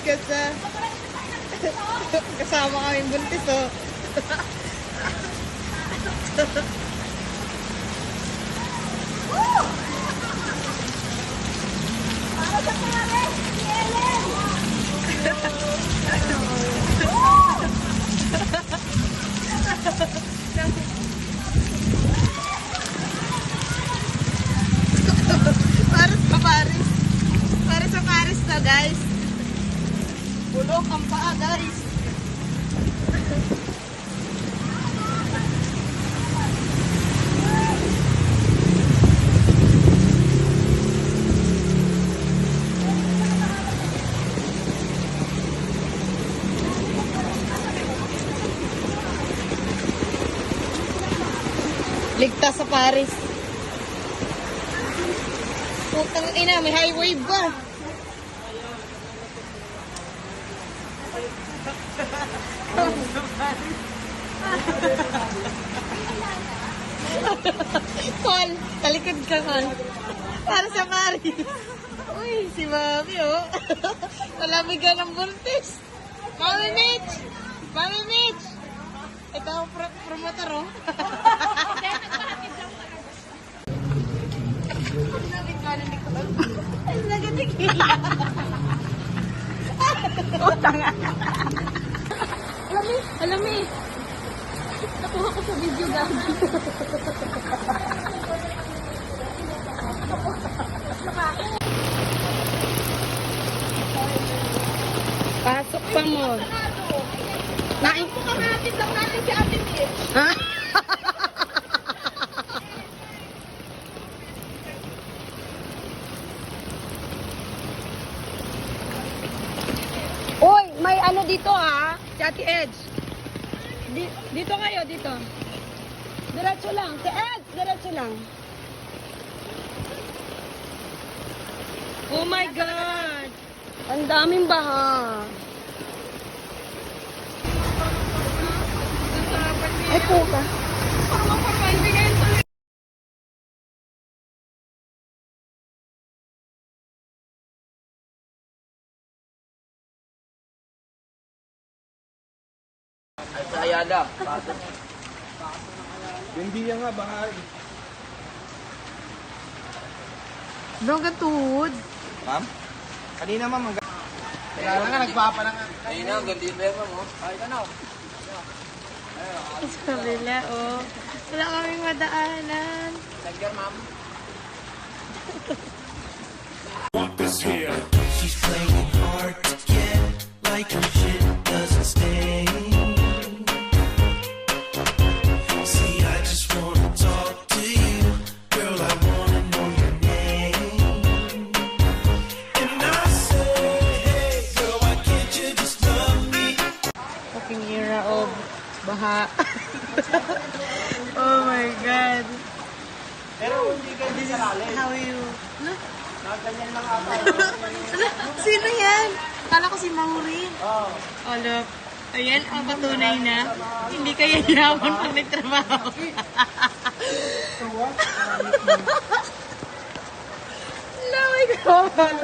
ka sa... Kasama kaming buntis, oh. Para sa pare, si Ellen! Para sa Paris. Para sa Paris na, guys. Bulok ang paa, guys. Ligtas sa Paris. Putang ina, may high wave ba? Kon, talikod ka, Kon. Para sa Paris. Uy, si Mami, oh. Malamig ka ng buntis. Mami Mitch! Mami Mitch! Ito ang promoter, oh. Ay, nagatigil. Utang nga. Alami. Nakuha ko sa video dahil. Pasok pa mo. Nain ko kamatis lang natin si Ate Mitch. Ha? Oy, may ano dito ha? Si Ate Edge. Dito kayo, dito. Diretso lang. Si Edge, diretso lang. Oh my God! Ang daming baha. Ay po ka. Ay, sa Ayala. Hindi yan nga, bahay. Bro, gatuhod. Ma'am? Kanina ma'am, kaya nga nagpapalangan. Ayun na, ganda yung bema mo. Ay, ano? Sa kabila, oh. Wala kaming madaanan. Lagyan, ma'am. Walker's here. She's playing hard to get, like her shit doesn't stay. See, I just wanna talk to you, girl. I wanna know your name. And I say, hey, girl, why can't you just love me? Fucking era of baha. Oh my God. Pero hindi ganyan sa lalim. How are you? Ganyan lang ata. Sino yan? Kala ko si Maureen. Oo. Oh, look. Ayan, ang patunay na hindi kaya yaman pag nagtrabaho. Oh my God.